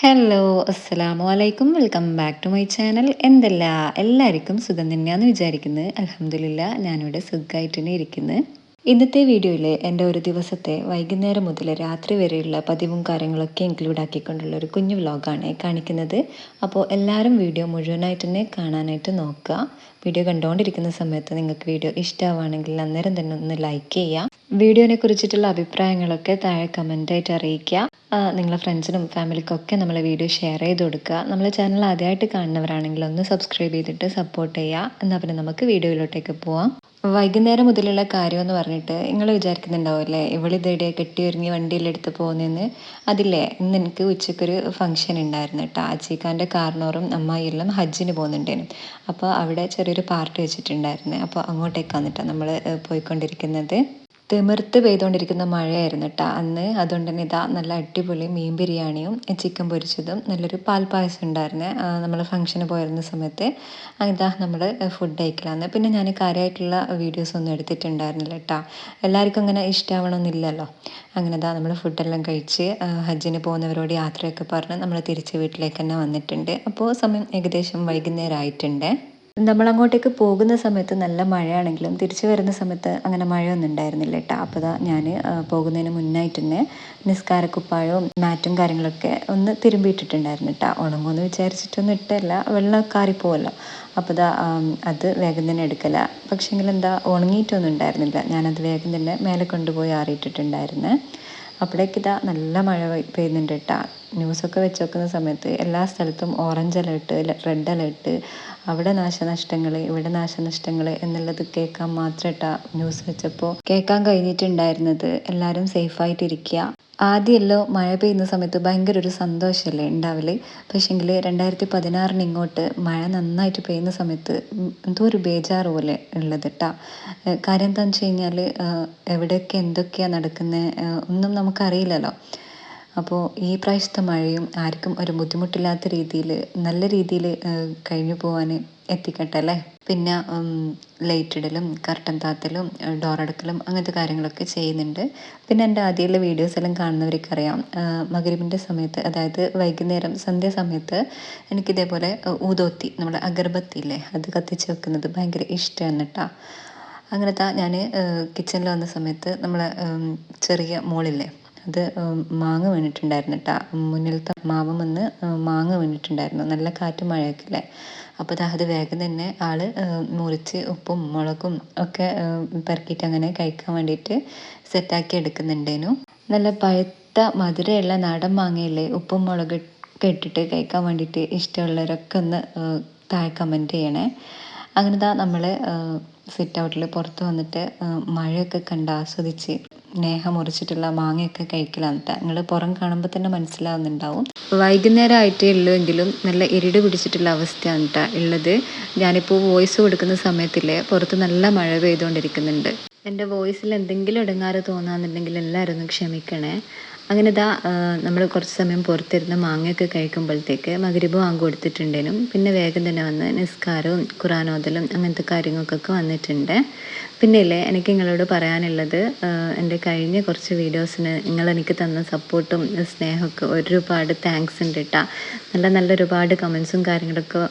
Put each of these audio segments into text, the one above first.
Hello, അസ്സലാമു അലൈക്കും. Welcome back to my channel. എല്ലാവർക്കും സുഖം തന്നെയാണെന്ന് വിചാരിക്കുന്നത്. അൽഹംദുലില്ലാ ഞാനിവിടെ സുഖമായിട്ട് തന്നെ ഇരിക്കുന്നു. ഇന്നത്തെ വീഡിയോയിൽ എൻ്റെ ഒരു ദിവസത്തെ വൈകുന്നേരം മുതൽ രാത്രി വരെയുള്ള പതിവും കാര്യങ്ങളൊക്കെ ഇൻക്ലൂഡ് ആക്കിക്കൊണ്ടുള്ള ഒരു കുഞ്ഞു വ്ലോഗാണ് കാണിക്കുന്നത്. അപ്പോൾ എല്ലാവരും വീഡിയോ മുഴുവനായിട്ട് തന്നെ കാണാനായിട്ട് നോക്കുക. വീഡിയോ കണ്ടുകൊണ്ടിരിക്കുന്ന സമയത്ത് നിങ്ങൾക്ക് വീഡിയോ ഇഷ്ടമാവുകയാണെങ്കിൽ അന്നേരം തന്നെ ഒന്ന് ലൈക്ക് ചെയ്യുക. വീഡിയോനെ കുറിച്ചിട്ടുള്ള അഭിപ്രായങ്ങളൊക്കെ താഴെ കമൻ്റായിട്ട് അറിയിക്കുക. നിങ്ങളെ ഫ്രണ്ട്സിനും ഫാമിലിക്കൊക്കെ നമ്മളെ വീഡിയോ ഷെയർ ചെയ്ത് കൊടുക്കുക. നമ്മളെ ചാനൽ ആദ്യമായിട്ട് കാണുന്നവരാണെങ്കിൽ ഒന്ന് സബ്സ്ക്രൈബ് ചെയ്തിട്ട് സപ്പോർട്ട് ചെയ്യുക. എന്നാൽ പിന്നെ നമുക്ക് വീഡിയോയിലോട്ടേക്ക് പോവാം. വൈകുന്നേരം മുതലുള്ള കാര്യം എന്ന് പറഞ്ഞിട്ട് നിങ്ങൾ വിചാരിക്കുന്നുണ്ടാവില്ലേ ഇവളിതേടെ കെട്ടിയൊരുങ്ങി വണ്ടിയിലെടുത്ത് പോകുന്നതെന്ന്. അതില്ലേ, ഇന്ന് എനിക്ക് ഉച്ചയ്ക്കൊരു ഫംഗ്ഷൻ ഉണ്ടായിരുന്നു കേട്ടോ. അച്ചീക്കാൻ്റെ കാർണോറും അമ്മായിയെല്ലാം ഹജ്ജിന് പോകുന്നുണ്ടേനും. അപ്പോൾ അവിടെ ചെറിയൊരു പാർട്ടി വെച്ചിട്ടുണ്ടായിരുന്നു. അപ്പോൾ അങ്ങോട്ടേക്കാണ് കേട്ടോ നമ്മൾ പോയിക്കൊണ്ടിരിക്കുന്നത്. തിമിർത്ത് പെയ്തുകൊണ്ടിരിക്കുന്ന മഴയായിരുന്നു കേട്ടോ അന്ന്. അതുകൊണ്ട് തന്നെ ഇതാ നല്ല അടിപൊളി മീൻ ബിരിയാണിയും ചിക്കൻ പൊരിച്ചതും നല്ലൊരു പാൽപ്പായസം ഉണ്ടായിരുന്നു നമ്മൾ ഫംഗ്ഷന് പോയിരുന്ന സമയത്ത്. ഇതാ നമ്മൾ ഫുഡ് കഴിക്കലാന്ന്. പിന്നെ ഞാൻ കാര്യമായിട്ടുള്ള വീഡിയോസ് ഒന്നും എടുത്തിട്ടുണ്ടായിരുന്നില്ല കേട്ടോ. എല്ലാവർക്കും അങ്ങനെ ഇഷ്ടമാവണമെന്നില്ലല്ലോ. അങ്ങനെ ഇതാ നമ്മൾ ഫുഡെല്ലാം കഴിച്ച് ഹജ്ജിന് പോകുന്നവരോട് യാത്രയൊക്കെ പറഞ്ഞ് നമ്മൾ തിരിച്ച് വീട്ടിലേക്ക് തന്നെ വന്നിട്ടുണ്ട്. അപ്പോൾ സമയം ഏകദേശം വൈകുന്നേരം ആയിട്ടുണ്ട്. നമ്മളങ്ങോട്ടേക്ക് പോകുന്ന സമയത്ത് നല്ല മഴയാണെങ്കിലും തിരിച്ചു വരുന്ന സമയത്ത് അങ്ങനെ മഴയൊന്നും ഉണ്ടായിരുന്നില്ല കേട്ടോ. അപ്പോൾ ദാ ഞാൻ പോകുന്നതിന് മുന്നായിട്ട് തന്നെ നിസ്കാരക്കുപ്പായവും മാറ്റും കാര്യങ്ങളൊക്കെ ഒന്ന് തിരുമ്പിയിട്ടിട്ടുണ്ടായിരുന്നു കേട്ടോ. ഉണങ്ങുമെന്ന് വിചാരിച്ചിട്ടൊന്നും ഇട്ടല്ല, വെള്ളം കാറിപ്പോവല്ലോ. അപ്പോൾ ദാ അത് വേഗം തന്നെ എടുക്കല. പക്ഷേങ്കിൽ എന്താ ഉണങ്ങിയിട്ടൊന്നും ഉണ്ടായിരുന്നില്ല. ഞാനത് വേഗം തന്നെ മേലെ കൊണ്ടുപോയി ആറിയിട്ടിട്ടുണ്ടായിരുന്നു. അപ്പോഴേക്ക് ഇതാ നല്ല മഴ പെയ്യുന്നുണ്ട് കേട്ടോ. ന്യൂസൊക്കെ വെച്ച് നോക്കുന്ന സമയത്ത് എല്ലാ സ്ഥലത്തും ഓറഞ്ച് അലേർട്ട്, റെഡ് അലേർട്ട്, അവിടെ നാശനഷ്ടങ്ങൾ ഇവിടെ നാശനഷ്ടങ്ങൾ എന്നുള്ളത് കേൾക്കാൻ മാത്രമായിട്ടാ ന്യൂസ് വെച്ചപ്പോൾ കേൾക്കാൻ കഴിഞ്ഞിട്ടുണ്ടായിരുന്നത്. എല്ലാവരും സേഫായിട്ടിരിക്കുക. ആദ്യമല്ലോ മഴ പെയ്യുന്ന സമയത്ത് ഭയങ്കര ഒരു സന്തോഷമല്ലേ ഉണ്ടാവല്. പക്ഷേങ്കിൽ 2016 ഇങ്ങോട്ട് മഴ നന്നായിട്ട് പെയ്യുന്ന സമയത്ത് എന്തോ ഒരു ബേജാറ് പോലെ ഉള്ളത് കേട്ടോ. കാര്യം എന്താണെന്ന് വെച്ച് കഴിഞ്ഞാൽ എവിടെയൊക്കെ എന്തൊക്കെയാണ് നടക്കുന്നത് ഒന്നും നമുക്കറിയില്ലല്ലോ. അപ്പോൾ ഈ പ്രാവശ്യത്തെ മഴയും ആർക്കും ഒരു ബുദ്ധിമുട്ടില്ലാത്ത രീതിയിൽ നല്ല രീതിയിൽ കഴിഞ്ഞു പോകാൻ എത്തിക്കട്ടെ അല്ലേ. പിന്നെ ലൈറ്റ് ഇടലും കർട്ടൻ താത്തലും ഡോറടക്കലും അങ്ങനത്തെ കാര്യങ്ങളൊക്കെ ചെയ്യുന്നുണ്ട്. പിന്നെ എൻ്റെ ആദ്യമുള്ള വീഡിയോസ് എല്ലാം കാണുന്നവർക്കറിയാം, മഗ്‌രിബിൻ്റെ സമയത്ത് അതായത് വൈകുന്നേരം സന്ധ്യാസമയത്ത് എനിക്കിതേപോലെ ഊദോത്തി നമ്മുടെ അഗർബത്തി ഇല്ലേ അത് കത്തിച്ച് വെക്കുന്നത് ഭയങ്കര ഇഷ്ടമാണ് കേട്ടോ. അങ്ങനത്തെ ഞാൻ കിച്ചണിൽ വന്ന സമയത്ത് നമ്മളെ ചെറിയ മോളില്ലേ അത് മാങ്ങ വീണിട്ടുണ്ടായിരുന്നു കേട്ടോ. മുന്നിലത്തെ മാവും വന്ന് മാങ്ങ വീണിട്ടുണ്ടായിരുന്നു. നല്ല കാറ്റും മഴയൊക്കെ അല്ലേ. അപ്പോൾ അത് വേഗം തന്നെ ആൾ മുറിച്ച് ഉപ്പും മുളകും ഒക്കെ പെരക്കിയിട്ട് അങ്ങനെ കഴിക്കാൻ വേണ്ടിയിട്ട് സെറ്റാക്കി എടുക്കുന്നുണ്ടേനു. നല്ല പഴുത്ത മധുരമുള്ള നാടൻ മാങ്ങയില്ലേ ഉപ്പും മുളകൊക്കെ ഇട്ടിട്ട് കഴിക്കാൻ വേണ്ടിയിട്ട് ഇഷ്ടമുള്ളവരൊക്കെ ഒന്ന് താഴെ കമൻറ്റ് ചെയ്യണേ. അങ്ങനെ നമ്മൾ സിറ്റ് ഔട്ടിൽ പുറത്ത് വന്നിട്ട് മഴയൊക്കെ കണ്ട് ആസ്വദിച്ച് നേഹ മുറിച്ചിട്ടുള്ള മാങ്ങയൊക്കെ കഴിക്കലാണ് കേട്ടോ. നിങ്ങൾ പുറം കാണുമ്പോൾ തന്നെ മനസ്സിലാവുന്നുണ്ടാവും. വൈകുന്നേരം ആയിട്ടേ ഉള്ളൂ എങ്കിലും നല്ല ഇരുട് പിടിച്ചിട്ടുള്ള അവസ്ഥയാണ് കേട്ടോ ഉള്ളത്. ഞാനിപ്പോൾ വോയിസ് കൊടുക്കുന്ന സമയത്തില്ലേ പുറത്ത് നല്ല മഴ പെയ്തുകൊണ്ടിരിക്കുന്നുണ്ട്. എൻ്റെ വോയിസിൽ എന്തെങ്കിലും ഇടങ്ങാറ് തോന്നാന്നുണ്ടെങ്കിൽ എല്ലാവരും ഒന്ന് ക്ഷമിക്കണേ. അങ്ങനെ ഇതാ നമ്മൾ കുറച്ച് സമയം പുറത്തിരുന്ന് മാങ്ങയൊക്കെ കഴിക്കുമ്പോഴത്തേക്ക് മഗ്‌രിബ് ബാങ്ക് കൊടുത്തിട്ടുണ്ടേനും. പിന്നെ വേഗം തന്നെ വന്ന് നിസ്കാരവും ഖുർആൻ അങ്ങനത്തെ കാര്യങ്ങൾക്കൊക്കെ വന്നിട്ടുണ്ട്. പിന്നെ ഇല്ലേ എനിക്ക് നിങ്ങളോട് പറയാനുള്ളത്, എൻ്റെ കഴിഞ്ഞ കുറച്ച് വീഡിയോസിന് നിങ്ങളെനിക്ക് തന്ന സപ്പോർട്ടും സ്നേഹമൊക്കെ ഒരുപാട് താങ്ക്സ് ഉണ്ട് കേട്ടോ. നല്ല ഒരുപാട് കമൻസും കാര്യങ്ങളൊക്കെ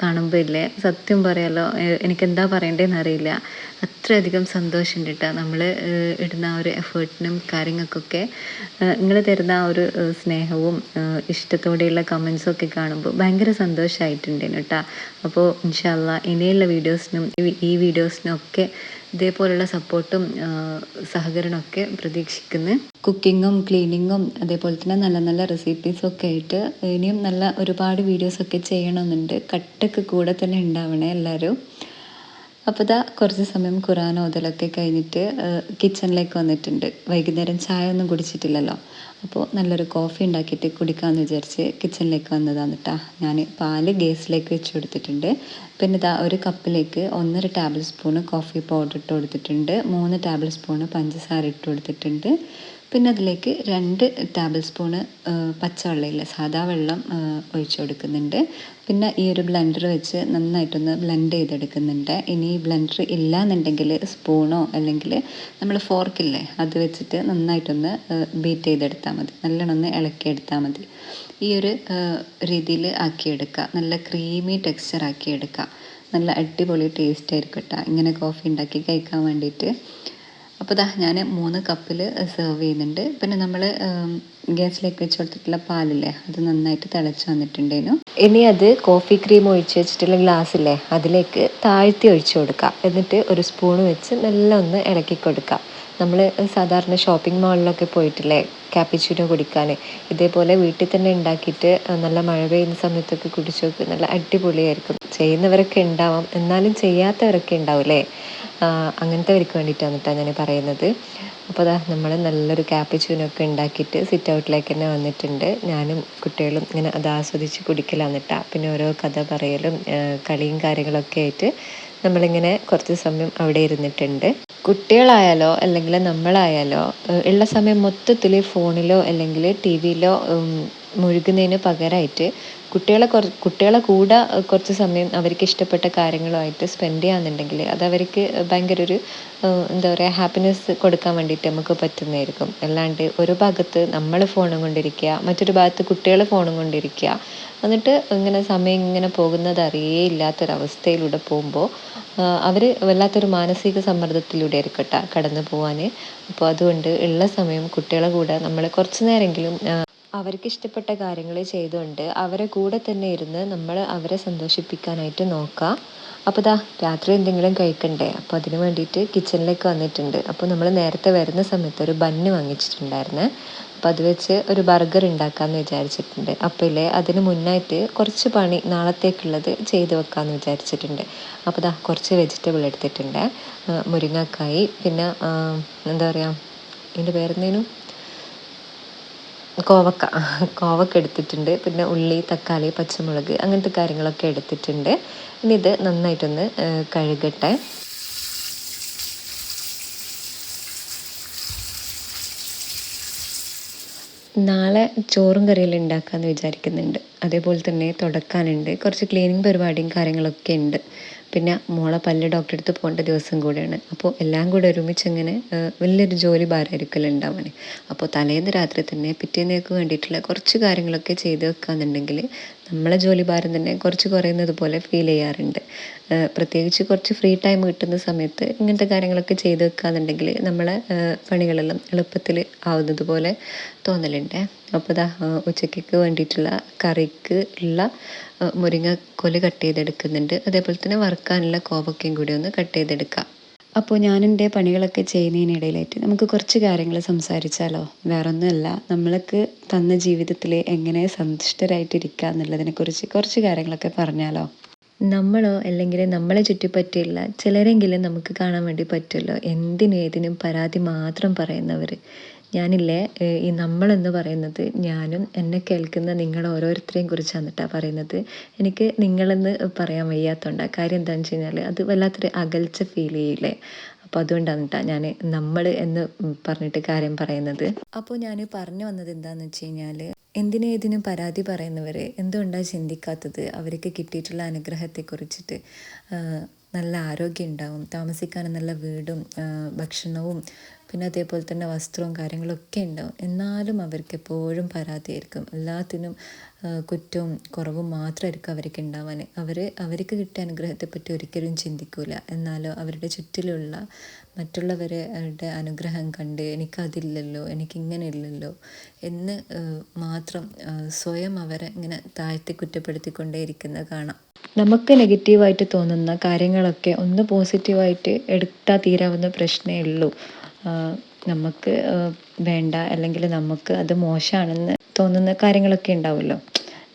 കാണുമ്പോൾ ഇല്ലേ സത്യം പറയാലോ എനിക്കെന്താ പറയേണ്ടതെന്ന് അറിയില്ല. അത്രയധികം സന്തോഷമുണ്ട് കേട്ടോ. നമ്മൾ ഇടുന്ന ആ ഒരു എഫേർട്ടിനും കാര്യങ്ങൾക്കൊക്കെ നിങ്ങൾ തരുന്ന ആ ഒരു സ്നേഹവും ഇഷ്ടത്തോടെയുള്ള കമൻസും ഒക്കെ കാണുമ്പോൾ ഭയങ്കര സന്തോഷമായിട്ടുണ്ടേനു കേട്ടോ. അപ്പോൾ ഇൻഷാ അള്ളാ ഇനിയുള്ള വീഡിയോസിനും ഈ വീഡിയോസിനും ഒക്കെ ഇതേപോലുള്ള സപ്പോർട്ടും സഹകരണമൊക്കെ പ്രതീക്ഷിക്കുന്നു. കുക്കിങ്ങും ക്ലീനിങ്ങും അതേപോലെ തന്നെ നല്ല റെസിപ്പീസും ഒക്കെ ആയിട്ട് ഇനിയും നല്ല ഒരുപാട് വീഡിയോസൊക്കെ ചെയ്യണമെന്നുണ്ട്. കട്ടൊക്കെ കൂടെ തന്നെ ഉണ്ടാവണേ എല്ലാവരും. അപ്പോൾ ഇതാ കുറച്ച് സമയം ഖുർആൻ ഓതലൊക്കെ കഴിഞ്ഞിട്ട് കിച്ചണിലേക്ക് വന്നിട്ടുണ്ട്. വൈകുന്നേരം ചായ ഒന്നും കുടിച്ചിട്ടില്ലല്ലോ. അപ്പോൾ നല്ലൊരു കോഫി ഉണ്ടാക്കിയിട്ട് കുടിക്കാമെന്ന് വിചാരിച്ച് കിച്ചണിലേക്ക് വന്നതാണ് കേട്ടോ. ഞാൻ പാല് ഗ്യാസിലേക്ക് വെച്ച് കൊടുത്തിട്ടുണ്ട്. പിന്നെ ഇതാ ഒരു കപ്പിലേക്ക് 1.5 ടേബിൾ സ്പൂണ് കോഫി പൗഡർ ഇട്ട് കൊടുത്തിട്ടുണ്ട്. 3 ടേബിൾ സ്പൂണ് പഞ്ചസാര ഇട്ട് കൊടുത്തിട്ടുണ്ട്. പിന്നെ അതിലേക്ക് 2 ടേബിൾ സ്പൂണ് പച്ചവെള്ളമില്ല സാദാ വെള്ളം ഒഴിച്ചു കൊടുക്കുന്നുണ്ട്. പിന്നെ ഈ ഒരു ബ്ലെൻഡർ വെച്ച് നന്നായിട്ടൊന്ന് ബ്ലെൻഡ് ചെയ്തെടുക്കുന്നുണ്ട്. ഇനി ബ്ലെൻഡർ ഇല്ല എന്നുണ്ടെങ്കിൽ സ്പൂണോ അല്ലെങ്കിൽ നമ്മൾ ഫോർക്കില്ലേ അത് വെച്ചിട്ട് നന്നായിട്ടൊന്ന് ബീറ്റ് ചെയ്തെടുത്താൽ മതി. നല്ലോണം ഒന്ന് ഇളക്കിയെടുത്താൽ മതി. ഈ ഒരു രീതിയിൽ ആക്കിയെടുക്കുക. നല്ല ക്രീമി ടെക്സ്ചർ ആക്കിയെടുക്കുക. നല്ല അടിപൊളി ടേസ്റ്റ് ആയിരിക്കും കേട്ടോ ഇങ്ങനെ കോഫി ഉണ്ടാക്കി കഴിക്കാൻ വേണ്ടിയിട്ട്. അപ്പോൾ ഞാൻ 3 കപ്പിൽ സെർവ് ചെയ്യുന്നുണ്ട്. പിന്നെ നമ്മൾ ഗ്യാസിലേക്ക് വെച്ച് കൊടുത്തിട്ടുള്ള പാലില്ലേ അത് നന്നായിട്ട് തിളച്ച് വന്നിട്ടുണ്ടേനു. ഇനി അത് കോഫി ക്രീം ഒഴിച്ച് വെച്ചിട്ടുള്ള ഗ്ലാസ്സില്ലേ അതിലേക്ക് താഴ്ത്തി ഒഴിച്ചു കൊടുക്കുക. എന്നിട്ട് ഒരു സ്പൂൺ വെച്ച് മെല്ലെ ഒന്ന് ഇളക്കി കൊടുക്കുക. നമ്മൾ സാധാരണ ഷോപ്പിംഗ് മാളിലൊക്കെ പോയിട്ടില്ലേ ക്യാപ്പിച്ചിനോ കുടിക്കാൻ, ഇതേപോലെ വീട്ടിൽ തന്നെ ഉണ്ടാക്കിയിട്ട് നല്ല മഴ പെയ്യുന്ന സമയത്തൊക്കെ കുടിച്ചു നോക്ക്. നല്ല അടിപൊളിയായിരിക്കും. ചെയ്യുന്നവരൊക്കെ ഉണ്ടാവാം, എന്നാലും ചെയ്യാത്തവരൊക്കെ ഉണ്ടാവില്ലേ, അങ്ങനത്തെവർക്ക് വേണ്ടിയിട്ടാണ് കേട്ടോ ഞാൻ പറയുന്നത്. അപ്പോൾ നമ്മൾ നല്ലൊരു ക്യാപ്പിച്ചൂനൊക്കെ ഉണ്ടാക്കിയിട്ട് സിറ്റ് ഔട്ടിലേക്ക് തന്നെ വന്നിട്ടുണ്ട്. ഞാനും കുട്ടികളും ഇങ്ങനെ അത് ആസ്വദിച്ച് കുടിക്കലാണ് കേട്ടോ. പിന്നെ ഓരോ കഥ പറയലും കളിയും കാര്യങ്ങളൊക്കെ ആയിട്ട് നമ്മളിങ്ങനെ കുറച്ച് സമയം അവിടെ ഇരുന്നിട്ടുണ്ട്. കുട്ടികളായാലോ അല്ലെങ്കിൽ നമ്മളായാലോ ഉള്ള സമയം മൊത്തത്തിൽ ഫോണിലോ അല്ലെങ്കിൽ ടി വിയിലോ മുഴുകുന്നതിന് പകരമായിട്ട് കുട്ടികളെ കൂടെ കുറച്ച് സമയം അവർക്ക് ഇഷ്ടപ്പെട്ട കാര്യങ്ങളുമായിട്ട് സ്പെൻഡ് ചെയ്യാന്നുണ്ടെങ്കിൽ അത് അവർക്ക് ഭയങ്കര ഒരു എന്താ പറയുക ഹാപ്പിനെസ് കൊടുക്കാൻ വേണ്ടിയിട്ട് നമുക്ക് പറ്റുന്നതായിരിക്കും. അല്ലാണ്ട് ഒരു ഭാഗത്ത് നമ്മൾ ഫോണും കൊണ്ടിരിക്കുക, മറ്റൊരു ഭാഗത്ത് കുട്ടികൾ ഫോണും കൊണ്ടിരിക്കുക, എന്നിട്ട് ഇങ്ങനെ സമയം ഇങ്ങനെ പോകുന്നത് അറിയേയില്ലാത്തൊരവസ്ഥയിലൂടെ പോകുമ്പോൾ അവർ വല്ലാത്തൊരു മാനസിക സമ്മർദ്ദത്തിലൂടെ ആയിരിക്കട്ടെ കടന്നു പോകാൻ. അപ്പോൾ അതുകൊണ്ട് ഉള്ള സമയം കുട്ടികളെ കൂടെ നമ്മൾ കുറച്ച് നേരമെങ്കിലും അവർക്ക് ഇഷ്ടപ്പെട്ട കാര്യങ്ങൾ ചെയ്തുകൊണ്ട് അവരെ കൂടെ തന്നെ ഇരുന്ന് നമ്മൾ അവരെ സന്തോഷിപ്പിക്കാനായിട്ട് നോക്കാം. അപ്പോൾ രാത്രി എന്തെങ്കിലും കഴിക്കണ്ടേ, അപ്പോൾ അതിന് വേണ്ടിയിട്ട് കിച്ചണിലേക്ക് വന്നിട്ടുണ്ട്. അപ്പോൾ നമ്മൾ നേരത്തെ വരുന്ന സമയത്ത് ഒരു ബന്ന് വാങ്ങിച്ചിട്ടുണ്ടായിരുന്നേ. അപ്പോൾ അത് വെച്ച് ഒരു ബർഗർ ഉണ്ടാക്കാമെന്ന് വിചാരിച്ചിട്ടുണ്ട്. അപ്പോൾ അതിന് മുന്നായിട്ട് കുറച്ച് പണി നാളത്തേക്കുള്ളത് ചെയ്ത് വെക്കാമെന്ന് വിചാരിച്ചിട്ടുണ്ട്. അപ്പോൾ കുറച്ച് വെജിറ്റബിൾ എടുത്തിട്ടുണ്ട്. മുരിങ്ങക്കായി, പിന്നെ എന്താ പറയുക ഇതിൻ്റെ പേരെന്തേനും, കോവക്ക എടുത്തിട്ടുണ്ട്. പിന്നെ ഉള്ളി, തക്കാളി, പച്ചമുളക് അങ്ങനത്തെ കാര്യങ്ങളൊക്കെ എടുത്തിട്ടുണ്ട്. ഇനി ഇത് നന്നായിട്ടൊന്ന് കഴുകട്ടെ. നാളെ ചോറും കറിയെല്ലാം ഉണ്ടാക്കാമെന്ന് വിചാരിക്കുന്നുണ്ട്. അതേപോലെ തന്നെ തുടക്കാനുണ്ട്, കുറച്ച് ക്ലീനിങ് പരിപാടിയും കാര്യങ്ങളൊക്കെ ഉണ്ട്. പിന്നെ മോളെ പല്ല് ഡോക്ടറെ അടുത്ത് പോകേണ്ട ദിവസം കൂടെയാണ്. അപ്പോൾ എല്ലാം കൂടെ ഒരുമിച്ച് ഇങ്ങനെ വലിയൊരു ജോലി ഭാരമായിരിക്കുമല്ലോ ഉണ്ടാവാൻ. അപ്പോൾ തലേന്ന് രാത്രി തന്നെ പിറ്റേന്നേക്ക് വേണ്ടിയിട്ടുള്ള കുറച്ച് കാര്യങ്ങളൊക്കെ ചെയ്ത് വെക്കാന്നുണ്ടെങ്കിൽ നമ്മളെ ജോലി ഭാരം തന്നെ കുറച്ച് കുറയുന്നത് പോലെ ഫീൽ ചെയ്യാറുണ്ട്. പ്രത്യേകിച്ച് കുറച്ച് ഫ്രീ ടൈം കിട്ടുന്ന സമയത്ത് ഇങ്ങനത്തെ കാര്യങ്ങളൊക്കെ ചെയ്ത് വെക്കാന്നുണ്ടെങ്കിൽ നമ്മളെ പണികളെല്ലാം എളുപ്പത്തിൽ ആവുന്നത് പോലെ തോന്നലുണ്ട്. അപ്പോൾ ഉച്ചയ്ക്ക് വേണ്ടിയിട്ടുള്ള കറിക്ക് ഉള്ള മുരിങ്ങക്കോല് കട്ട് ചെയ്തെടുക്കുന്നുണ്ട്. അതേപോലെ തന്നെ വറുക്കാനുള്ള കോവക്കയും കൂടി ഒന്ന് കട്ട് ചെയ്തെടുക്കാം. അപ്പോൾ ഞാൻ എൻ്റെ പണികളൊക്കെ ചെയ്യുന്നതിനിടയിലായിട്ട് നമുക്ക് കുറച്ച് കാര്യങ്ങൾ സംസാരിച്ചാലോ? വേറൊന്നുമല്ല, നമ്മൾക്ക് തന്ന ജീവിതത്തിൽ എങ്ങനെ സന്തുഷ്ടരായിട്ടിരിക്കുക എന്നുള്ളതിനെക്കുറിച്ച് കുറച്ച് കാര്യങ്ങളൊക്കെ പറഞ്ഞാലോ? നമ്മളോ അല്ലെങ്കിൽ നമ്മളെ ചുറ്റിപ്പറ്റിയുള്ള ചിലരെങ്കിലും നമുക്ക് കാണാൻ വേണ്ടി പറ്റുമല്ലോ എന്തിനേതിനും പരാതി മാത്രം പറയുന്നവർ. ഞാനില്ലേ ഈ നമ്മളെന്ന് പറയുന്നത് ഞാനും എന്നെ കേൾക്കുന്ന നിങ്ങൾ ഓരോരുത്തരെയും കുറിച്ചാണ് കേട്ടോ പറയുന്നത്. എനിക്ക് നിങ്ങളെന്ന് പറയാൻ വയ്യാത്തതുകൊണ്ടാണ്. കാര്യം എന്താണെന്ന് വെച്ച് കഴിഞ്ഞാൽ അത് വല്ലാത്തൊരു അകൽച്ച ഫീൽ ചെയ്യില്ലേ. അപ്പോൾ അതുകൊണ്ടാണ് കേട്ടോ ഞാൻ നമ്മൾ എന്ന് പറഞ്ഞിട്ട് കാര്യം പറയുന്നത്. അപ്പോൾ ഞാൻ പറഞ്ഞു വന്നത് എന്താണെന്ന് വെച്ച് കഴിഞ്ഞാൽ എന്തിനേതിനും പരാതി പറയുന്നവർ എന്തുകൊണ്ടാണ് ചിന്തിക്കാത്തത്? അവർക്ക് കിട്ടിയിട്ടുള്ള അനുഗ്രഹത്തെക്കുറിച്ചിട്ട്. നല്ല ആരോഗ്യം ഉണ്ടാവും, താമസിക്കാൻ നല്ല വീടും ഭക്ഷണവും പിന്നെ അതേപോലെ തന്നെ വസ്ത്രവും കാര്യങ്ങളൊക്കെ ഉണ്ടാവും. എന്നാലും അവർക്ക് എപ്പോഴും പരാതിയായിരിക്കും. എല്ലാത്തിനും കുറ്റവും കുറവും മാത്രമായിരിക്കും അവർക്ക് ഉണ്ടാവാൻ. അവർക്ക് കിട്ടിയ അനുഗ്രഹത്തെപ്പറ്റി ഒരിക്കലും ചിന്തിക്കില്ല. എന്നാലോ അവരുടെ ചുറ്റിലുള്ള മറ്റുള്ളവരുടെ അനുഗ്രഹം കണ്ട് എനിക്കതില്ലല്ലോ, എനിക്കിങ്ങനെ ഇല്ലല്ലോ എന്ന് മാത്രം സ്വയം അവരെ ഇങ്ങനെ താഴ്ത്തി കുറ്റപ്പെടുത്തിക്കൊണ്ടേയിരിക്കുന്നത് കാണാം. നമുക്ക് നെഗറ്റീവായിട്ട് തോന്നുന്ന കാര്യങ്ങളൊക്കെ ഒന്ന് പോസിറ്റീവായിട്ട് എടുത്താൽ തീരാവുന്ന പ്രശ്നമേ ഉള്ളൂ. നമുക്ക് വേണ്ട അല്ലെങ്കിൽ നമുക്ക് അത് മോശമാണെന്ന് തോന്നുന്ന കാര്യങ്ങളൊക്കെ ഉണ്ടാവുമല്ലോ.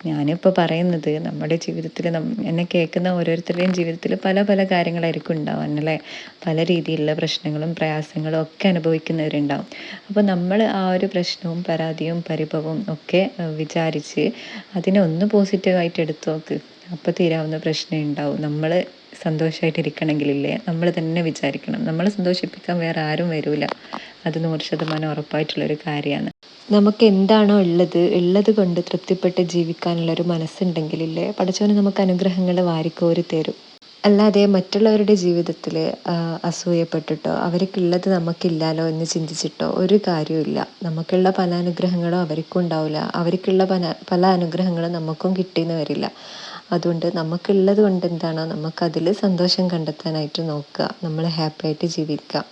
ഞാനിപ്പോൾ പറയുന്നത് നമ്മുടെ ജീവിതത്തിൽ എന്നെ കേൾക്കുന്ന ഓരോരുത്തരുടെയും ജീവിതത്തിൽ പല പല കാര്യങ്ങളായിരിക്കും ഉണ്ടാവാൻ അല്ലേ. പല രീതിയിലുള്ള പ്രശ്നങ്ങളും പ്രയാസങ്ങളും ഒക്കെ അനുഭവിക്കുന്നവരുണ്ടാവും. അപ്പോൾ നമ്മൾ ആ ഒരു പ്രശ്നവും പരാതിയും പരിഭവവും ഒക്കെ വിചാരിച്ച് അതിനെ ഒന്ന് പോസിറ്റീവായിട്ട് എടുത്തു നോക്ക്. അപ്പോൾ തീരാവുന്ന പ്രശ്നം ഉണ്ടാവും. നമ്മൾ സന്തോഷമായിട്ടിരിക്കണമെങ്കിലില്ലേ നമ്മൾ തന്നെ വിചാരിക്കണം. നമ്മളെ സന്തോഷിപ്പിക്കാൻ വേറെ ആരും വരില്ല. അത് 100% ഉറപ്പായിട്ടുള്ളൊരു കാര്യമാണ്. നമുക്ക് എന്താണോ ഉള്ളത് കൊണ്ട് തൃപ്തിപ്പെട്ട് ജീവിക്കാനുള്ളൊരു മനസ്സുണ്ടെങ്കിലില്ലേ പടച്ചവന് നമുക്ക് അനുഗ്രഹങ്ങൾ വാരിക്കോരി തരും. അല്ലാതെ മറ്റുള്ളവരുടെ ജീവിതത്തിൽ അസൂയപ്പെട്ടിട്ടോ അവർക്കുള്ളത് നമുക്കില്ലാലോ എന്ന് ചിന്തിച്ചിട്ടോ ഒരു കാര്യമില്ല. നമുക്കുള്ള പല അനുഗ്രഹങ്ങളും അവർക്കും ഉണ്ടാവില്ല, അവർക്കുള്ള പല അനുഗ്രഹങ്ങളും നമുക്കും കിട്ടിയെന്ന് വരില്ല. അതുകൊണ്ട് നമുക്കുള്ളത് കൊണ്ട് എന്താണോ നമുക്കതിൽ സന്തോഷം കണ്ടെത്താനായിട്ട് നോക്കുക. നമ്മൾ ഹാപ്പി ആയിട്ട് ജീവിക്കുക.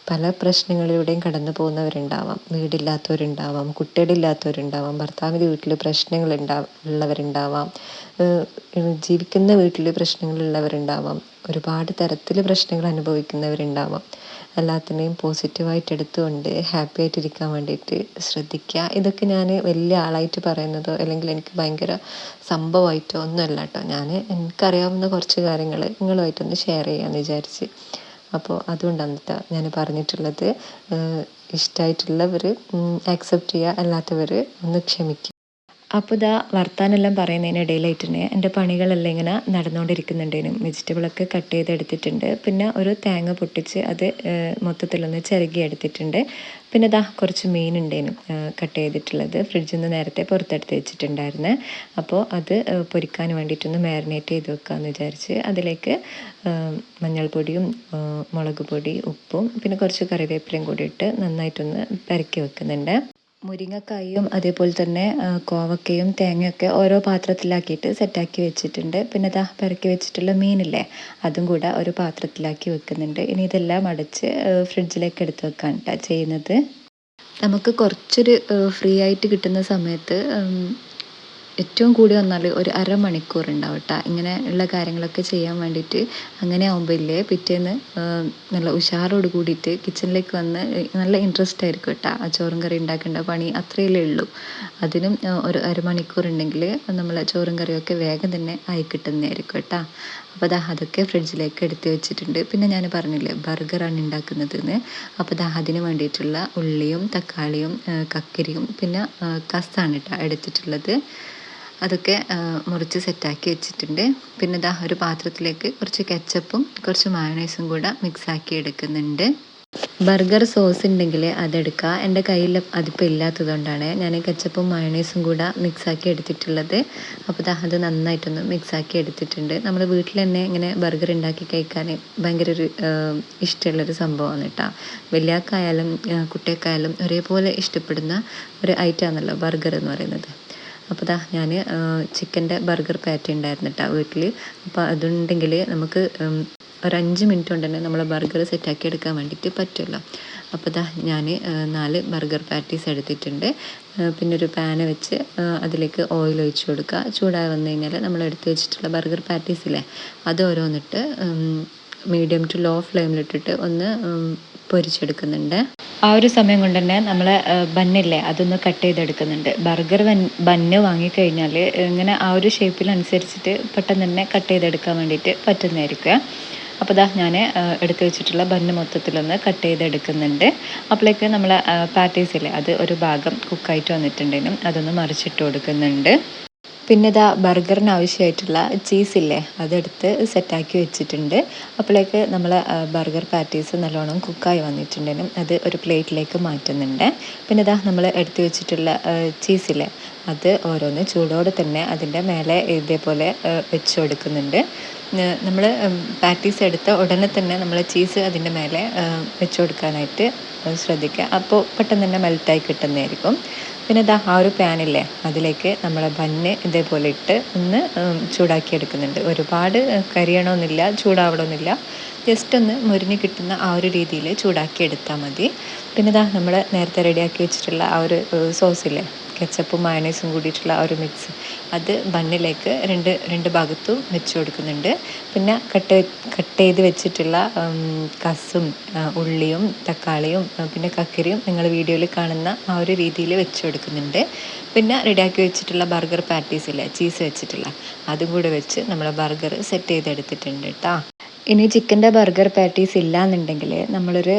പല പ്രശ്നങ്ങളിലൂടെയും കടന്നു പോകുന്നവരുണ്ടാവാം. വീടില്ലാത്തവരുണ്ടാവാം, കുട്ടികളില്ലാത്തവരുണ്ടാവാം, ഭർത്താവിൻ്റെ വീട്ടിൽ ഉള്ളവരുണ്ടാവാം, ജീവിക്കുന്ന വീട്ടിൽ പ്രശ്നങ്ങളുള്ളവരുണ്ടാവാം, ഒരുപാട് തരത്തിൽ പ്രശ്നങ്ങൾ അനുഭവിക്കുന്നവരുണ്ടാവാം. എല്ലാത്തിനെയും പോസിറ്റീവായിട്ട് എടുത്തുകൊണ്ട് ഹാപ്പി ആയിട്ടിരിക്കാൻ വേണ്ടിയിട്ട് ശ്രദ്ധിക്കുക. ഇതൊക്കെ ഞാൻ വലിയ ആളായിട്ട് പറയുന്നതോ അല്ലെങ്കിൽ എനിക്ക് ഭയങ്കര സംഭവമായിട്ടോ ഒന്നുമല്ല കേട്ടോ. എനിക്കറിയാവുന്ന കുറച്ച് കാര്യങ്ങൾ നിങ്ങളുമായിട്ടൊന്ന് ഷെയർ ചെയ്യാമെന്ന് വിചാരിച്ച്. അപ്പോൾ അതുകൊണ്ടാണ് കേട്ടോ ഞാൻ പറഞ്ഞിട്ടുള്ളത്. ഇഷ്ടമായിട്ടുള്ളവർ ആക്സെപ്റ്റ് ചെയ്യുക, അല്ലാത്തവർ ഒന്ന് ക്ഷമിക്കുക. അപ്പോൾ ഇതാ വർത്താനെല്ലാം പറയുന്നതിനിടയിലായിട്ട് തന്നെ എൻ്റെ പണികളെല്ലാം ഇങ്ങനെ നടന്നുകൊണ്ടിരിക്കുന്നുണ്ടേനും. വെജിറ്റബിളൊക്കെ കട്ട് ചെയ്തെടുത്തിട്ടുണ്ട്. പിന്നെ ഒരു തേങ്ങ പൊട്ടിച്ച് അത് മൊത്തത്തിലൊന്ന് ചിരകി എടുത്തിട്ടുണ്ട്. പിന്നെ ഇതാ കുറച്ച് മീൻ ഉണ്ടേനും കട്ട് ചെയ്തിട്ടുള്ളത് ഫ്രിഡ്ജിൽ നിന്ന് നേരത്തെ പുറത്തെടുത്ത് വെച്ചിട്ടുണ്ടായിരുന്നു. അപ്പോൾ അത് പൊരിക്കാൻ വേണ്ടിയിട്ടൊന്ന് മാരിനേറ്റ് ചെയ്ത് വെക്കാമെന്ന് വിചാരിച്ച് അതിലേക്ക് മഞ്ഞൾപ്പൊടിയും മുളക് പൊടി, ഉപ്പും പിന്നെ കുറച്ച് കറിവേപ്പിലയും കൂടി ഇട്ട് നന്നായിട്ടൊന്ന് പെരക്കി വെക്കുന്നുണ്ട്. മുരിങ്ങക്കായും അതേപോലെ തന്നെ കോവക്കയും തേങ്ങയൊക്കെ ഓരോ പാത്രത്തിലാക്കിയിട്ട് സെറ്റാക്കി വെച്ചിട്ടുണ്ട്. പിന്നെ ഇതാ പെരക്കി വെച്ചിട്ടുള്ള മീനില്ലേ അതും കൂടെ ഒരു പാത്രത്തിലാക്കി വെക്കുന്നുണ്ട്. ഇനി ഇതെല്ലാം അടച്ച് ഫ്രിഡ്ജിലേക്ക് എടുത്ത് വെക്കാൻ കേട്ടോ ചെയ്യുന്നത്. നമുക്ക് കുറച്ചൊരു ഫ്രീ ആയിട്ട് കിട്ടുന്ന സമയത്ത് ഏറ്റവും കൂടി വന്നാൽ ഒരു അരമണിക്കൂർ ഉണ്ടാവും കേട്ടോ ഇങ്ങനെ ഉള്ള കാര്യങ്ങളൊക്കെ ചെയ്യാൻ വേണ്ടിയിട്ട്. അങ്ങനെ ആകുമ്പോൾ ഇല്ലേ പിറ്റേന്ന് നല്ല ഉഷാറോട് കൂടിയിട്ട് കിച്ചണിലേക്ക് വന്ന് നല്ല ഇൻട്രസ്റ്റ് ആയിരിക്കും കേട്ടോ. ആ ചോറും കറി ഉണ്ടാക്കേണ്ട പണി അത്രയല്ലേ ഉള്ളൂ. അതിനും ഒരു അരമണിക്കൂർ ഉണ്ടെങ്കിൽ നമ്മൾ ചോറും കറിയൊക്കെ വേഗം തന്നെ ആയി കിട്ടുന്നതായിരിക്കും കേട്ടോ. അപ്പോൾ അതൊക്കെ ഫ്രിഡ്ജിലേക്ക് എടുത്ത് വെച്ചിട്ടുണ്ട്. പിന്നെ ഞാൻ പറഞ്ഞില്ലേ ബർഗറാണ് ഉണ്ടാക്കുന്നതെന്ന്. അപ്പോൾ അതിന് വേണ്ടിയിട്ടുള്ള ഉള്ളിയും തക്കാളിയും കക്കരിയും പിന്നെ കസാണ് കേട്ടോ എടുത്തിട്ടുള്ളത്. അതൊക്കെ മുറിച്ച് സെറ്റാക്കി വെച്ചിട്ടുണ്ട്. പിന്നെ ഒരു പാത്രത്തിലേക്ക് കുറച്ച് കെച്ചപ്പും കുറച്ച് മയോണൈസും കൂടെ മിക്സാക്കി എടുക്കുന്നുണ്ട്. ബർഗർ സോസ് ഉണ്ടെങ്കിൽ അതെടുക്കുക. എൻ്റെ കയ്യിൽ അതിപ്പോൾ ഇല്ലാത്തതുകൊണ്ടാണ് ഞാൻ കെച്ചപ്പും മയോണൈസും കൂടെ മിക്സാക്കി എടുത്തിട്ടുള്ളത്. അപ്പോൾ അത് നന്നായിട്ടൊന്ന് മിക്സാക്കി എടുത്തിട്ടുണ്ട്. നമ്മൾ വീട്ടിൽ തന്നെ ഇങ്ങനെ ബർഗർ ഉണ്ടാക്കി കഴിക്കാൻ ഭയങ്കര ഒരു ഇഷ്ടമുള്ളൊരു സംഭവമാണ് കേട്ടോ. വലിയാക്കായാലും കുട്ടിയൊക്കെയായാലും ഒരേപോലെ ഇഷ്ടപ്പെടുന്ന ഒരു ഐറ്റമാണല്ലോ ബർഗർ എന്ന് പറയുന്നത്. അപ്പോൾ ഞാൻ ചിക്കൻ്റെ ബർഗർ പാറ്റി ഉണ്ടായിരുന്നു കേട്ടോ വീട്ടിൽ. അപ്പോൾ അതുണ്ടെങ്കിൽ നമുക്ക് ഒരു 5 മിനിറ്റ് കൊണ്ട് തന്നെ നമ്മൾ ബർഗർ സെറ്റാക്കി എടുക്കാൻ വേണ്ടിയിട്ട് പറ്റുമല്ലോ. അപ്പോൾ ഞാൻ 4 ബർഗർ പാറ്റീസ് എടുത്തിട്ടുണ്ട്. പിന്നെ ഒരു പാന് വെച്ച് അതിലേക്ക് ഓയിൽ ഒഴിച്ച് കൊടുക്കുക. ചൂടായി വന്നു കഴിഞ്ഞാൽ നമ്മൾ എടുത്ത് വെച്ചിട്ടുള്ള ബർഗർ പാറ്റീസില്ലേ അത് ഓരോന്നിട്ട് മീഡിയം ടു ലോ ഫ്ലെയിമിലിട്ടിട്ട് ഒന്ന് പൊരിച്ചെടുക്കുന്നുണ്ട്. ആ ഒരു സമയം കൊണ്ട് തന്നെ നമ്മൾ ബന്നില്ലേ അതൊന്ന് കട്ട് ചെയ്തെടുക്കുന്നുണ്ട്. ബർഗർ ബന്ന് വാങ്ങിക്കഴിഞ്ഞാൽ ഇങ്ങനെ ആ ഒരു ഷേപ്പിനനുസരിച്ചിട്ട് പെട്ടെന്ന് തന്നെ കട്ട് ചെയ്തെടുക്കാൻ വേണ്ടിയിട്ട് പറ്റുന്നതായിരിക്കും. അപ്പോൾ ഞാൻ എടുത്ത് വെച്ചിട്ടുള്ള ബന്ന് മൊത്തത്തിലൊന്ന് കട്ട് ചെയ്തെടുക്കുന്നുണ്ട്. അപ്പോഴേക്ക് നമ്മൾ പാറ്റീസില്ലേ അത് ഒരു ഭാഗം കുക്കായിട്ട് വന്നിട്ടുണ്ടെങ്കിലും അതൊന്ന് മറിച്ചിട്ട് കൊടുക്കുന്നുണ്ട്. പിന്നെ ബർഗറിന് ആവശ്യമായിട്ടുള്ള ചീസില്ലേ അതെടുത്ത് സെറ്റാക്കി വെച്ചിട്ടുണ്ട്. അപ്പോഴേക്ക് നമ്മൾ ബർഗർ പാറ്റീസ് നല്ലോണം കുക്കായി വന്നിട്ടുണ്ടെങ്കിലും അത് ഒരു പ്ലേറ്റിലേക്ക് മാറ്റുന്നുണ്ട്. പിന്നെ നമ്മൾ എടുത്ത് വെച്ചിട്ടുള്ള ചീസില്ലേ അത് ഓരോന്ന് ചൂടോടെ തന്നെ അതിൻ്റെ മേലെ ഇതേപോലെ വെച്ച് കൊടുക്കുന്നുണ്ട്. നമ്മൾ പാറ്റീസ് എടുത്ത ഉടനെ തന്നെ നമ്മൾ ചീസ് അതിൻ്റെ മേലെ വെച്ച് കൊടുക്കാനായിട്ട് ശ്രദ്ധിക്കുക. അപ്പോൾ പെട്ടെന്ന് തന്നെ മെൽറ്റായി കിട്ടുന്നതായിരിക്കും. പിന്നെ ആ ഒരു പാനില്ലേ അതിലേക്ക് നമ്മൾ ബന്ന് ഇതേപോലെ ഇട്ട് ഒന്ന് ചൂടാക്കി എടുക്കുന്നുണ്ട്. ഒരുപാട് കരിയണമെന്നില്ല, ചൂടാവണമെന്നില്ല, ജസ്റ്റ് ഒന്ന് മുരിഞ്ഞ് കിട്ടുന്ന ആ ഒരു രീതിയിൽ ചൂടാക്കി എടുത്താൽ മതി. പിന്നെ നമ്മൾ നേരത്തെ റെഡിയാക്കി വെച്ചിട്ടുള്ള ആ ഒരു സോസില്ലേ കെച്ചപ്പും മയോണൈസും കൂടിയിട്ടുള്ള ഒരു മിക്സ് അത് ബണ്ണിലേക്ക് രണ്ട് ഭാഗത്തും വെച്ച് കൊടുക്കുന്നുണ്ട്. പിന്നെ കട്ട് ചെയ്ത് വെച്ചിട്ടുള്ള കസും ഉള്ളിയും തക്കാളിയും പിന്നെ കക്കരിയും നിങ്ങൾ വീഡിയോയിൽ കാണുന്ന ആ ഒരു രീതിയിൽ വെച്ച് കൊടുക്കുന്നുണ്ട്. പിന്നെ റെഡിയാക്കി വെച്ചിട്ടുള്ള ബർഗർ പാറ്റീസില്ലേ ചീസ് വെച്ചിട്ടുള്ള അതും കൂടെ വെച്ച് നമ്മൾ ബർഗർ സെറ്റ് ചെയ്തെടുത്തിട്ടുണ്ട് കേട്ടോ. ഇനി ചിക്കൻ്റെ ബർഗർ പാറ്റീസ് ഇല്ലയെന്നുണ്ടെങ്കിൽ നമ്മളൊരു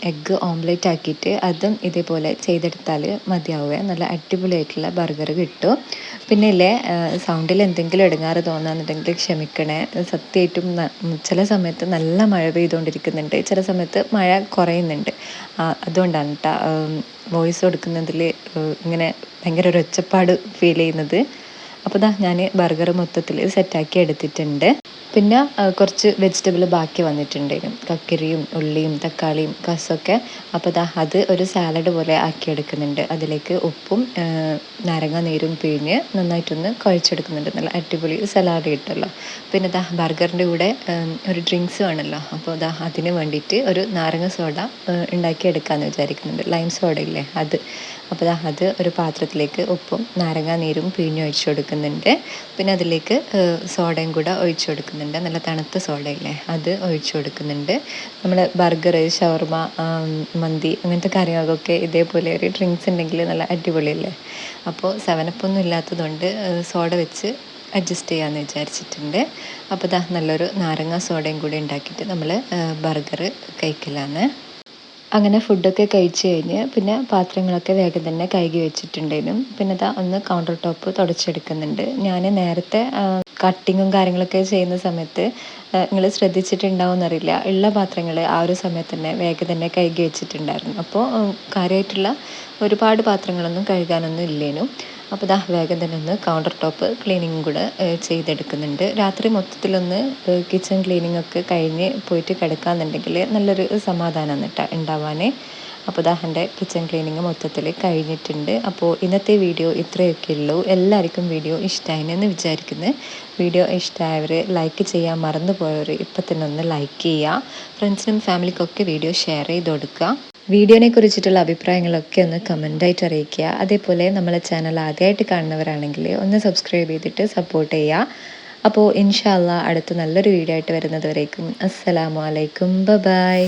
എഗ്ഗ് ഓംലെറ്റ് ആക്കിയിട്ട് അതും ഇതേപോലെ ചെയ്തെടുത്താൽ മതിയാവുക. നല്ല അടിപൊളിയായിട്ടുള്ള ബർഗർ കിട്ടും. പിന്നെ ഇല്ലേ, സൗണ്ടിൽ എന്തെങ്കിലും ഇടങ്ങാറ് തോന്നുകയെന്നുണ്ടെങ്കിൽ ക്ഷമിക്കണേ. സത്യമായിട്ടും ചില സമയത്ത് നല്ല മഴ പെയ്തുകൊണ്ടിരിക്കുന്നുണ്ട്, ചില സമയത്ത് മഴ കുറയുന്നുണ്ട്. അതുകൊണ്ടാണ് കേട്ടോ വോയിസ് കൊടുക്കുന്നതിൽ ഇങ്ങനെ ഭയങ്കര ഒരു ഒച്ചപ്പാട് ഫീൽ ചെയ്യുന്നത്. അപ്പോൾ ഞാൻ ബർഗർ മൊത്തത്തിൽ സെറ്റാക്കി എടുത്തിട്ടുണ്ട്. പിന്നെ കുറച്ച് വെജിറ്റബിൾ ബാക്കി വന്നിട്ടുണ്ടായിരുന്നു, കക്കരിയും ഉള്ളിയും തക്കാളിയും കസൊക്കെ. അപ്പോൾ അത് ഒരു സാലഡ് പോലെ ആക്കിയെടുക്കുന്നുണ്ട്. അതിലേക്ക് ഉപ്പും നാരങ്ങ നീരും പിഴിഞ്ഞ് നന്നായിട്ടൊന്ന് കുഴച്ചെടുക്കുന്നുണ്ട്. നല്ല അടിപൊളി സലാഡ് കിട്ടുമല്ലോ. പിന്നെ ബർഗറിൻ്റെ കൂടെ ഒരു ഡ്രിങ്ക്സ് വേണമല്ലോ. അപ്പോൾ അതിന് വേണ്ടിയിട്ട് ഒരു നാരങ്ങ സോഡ ഉണ്ടാക്കിയെടുക്കാമെന്ന് വിചാരിക്കുന്നുണ്ട്. ലൈം സോഡ ഇല്ലേ, അത്. അപ്പോൾ അത് ഒരു പാത്രത്തിലേക്ക് ഉപ്പും നാരങ്ങ നീരും പിഴിഞ്ഞൊഴിച്ച് കൊടുക്കുന്നുണ്ട്. പിന്നെ അതിലേക്ക് സോഡയും കൂടെ ഒഴിച്ചു കൊടുക്കുന്നുണ്ട്. നല്ല തണുത്ത സോഡയില്ലേ, അത് ഒഴിച്ചു കൊടുക്കുന്നുണ്ട്. നമ്മൾ ബർഗർ, ഷവർമ, മന്തി അങ്ങനത്തെ കാര്യങ്ങൾക്കൊക്കെ ഇതേപോലെ ഒരു ഡ്രിങ്ക്സ് ഉണ്ടെങ്കിൽ നല്ല അടിപൊളിയല്ലേ. അപ്പോൾ 7up ഒന്നും ഇല്ലാത്തതുകൊണ്ട് സോഡ വെച്ച് അഡ്ജസ്റ്റ് ചെയ്യാമെന്ന് വിചാരിച്ചിട്ടുണ്ട്. അപ്പോൾ നല്ലൊരു നാരങ്ങ സോഡയും കൂടി ഉണ്ടാക്കിയിട്ട് നമ്മൾ ബർഗർ കഴിക്കലാണ്. അങ്ങനെ ഫുഡൊക്കെ കഴിച്ച് കഴിഞ്ഞ് പിന്നെ പാത്രങ്ങളൊക്കെ വേഗം തന്നെ കഴുകി വെച്ചിട്ടുണ്ടായിരുന്നു. പിന്നെ ഒന്ന് കൗണ്ടർ ടോപ്പ് തുടച്ചെടുക്കുന്നുണ്ട്. ഞാൻ നേരത്തെ കട്ടിങ്ങും കാര്യങ്ങളൊക്കെ ചെയ്യുന്ന സമയത്ത് നിങ്ങൾ ശ്രദ്ധിച്ചിട്ടുണ്ടാവുമെന്നറിയില്ല, ഉള്ള പാത്രങ്ങൾ ആ ഒരു സമയത്ത് തന്നെ വേഗം തന്നെ കഴുകി വെച്ചിട്ടുണ്ടായിരുന്നു. അപ്പോൾ കാര്യമായിട്ടുള്ള ഒരുപാട് പാത്രങ്ങളൊന്നും കഴുകാനൊന്നും ഇല്ലേനു. അപ്പോൾ വേഗം തന്നെ ഒന്ന് കൗണ്ടർ ടോപ്പ് ക്ലീനിങ്ങും കൂടെ ചെയ്തെടുക്കുന്നുണ്ട്. രാത്രി മൊത്തത്തിലൊന്ന് കിച്ചൺ ക്ലീനിങ് ഒക്കെ കഴിഞ്ഞ് പോയിട്ട് കിടക്കാമെന്നുണ്ടെങ്കിൽ നല്ലൊരു സമാധാനമാണ് കേട്ടോ ഉണ്ടാവാൻ. അപ്പോൾ എൻ്റെ കിച്ചൺ ക്ലീനിങ് മൊത്തത്തിൽ കഴിഞ്ഞിട്ടുണ്ട്. അപ്പോൾ ഇന്നത്തെ വീഡിയോ ഇത്രയൊക്കെ ഉള്ളൂ. എല്ലാവർക്കും വീഡിയോ ഇഷ്ടമായെന്ന് വിചാരിക്കുന്നു. വീഡിയോ ഇഷ്ടമായവർ ലൈക്ക് ചെയ്യാൻ മറന്നു പോയവർ ഇപ്പം തന്നെ ഒന്ന് ലൈക്ക് ചെയ്യുക. ഫ്രണ്ട്സിനും ഫാമിലിക്കൊക്കെ വീഡിയോ ഷെയർ ചെയ്ത് കൊടുക്കുക. വീഡിയോനെ കുറിച്ചിട്ടുള്ള അഭിപ്രായങ്ങളൊക്കെ ഒന്ന് കമൻ്റായിട്ട് അറിയിക്കുക. അതേപോലെ നമ്മളെ ചാനൽ ആദ്യമായിട്ട് കാണുന്നവരാണെങ്കിൽ ഒന്ന് സബ്സ്ക്രൈബ് ചെയ്തിട്ട് സപ്പോർട്ട് ചെയ്യുക. അപ്പോൾ ഇൻഷാ അല്ലാഹ് അടുത്ത നല്ലൊരു വീഡിയോ ആയിട്ട് വരുന്നത് വരേക്കും അസ്സലാമു അലൈക്കും, ബൈ.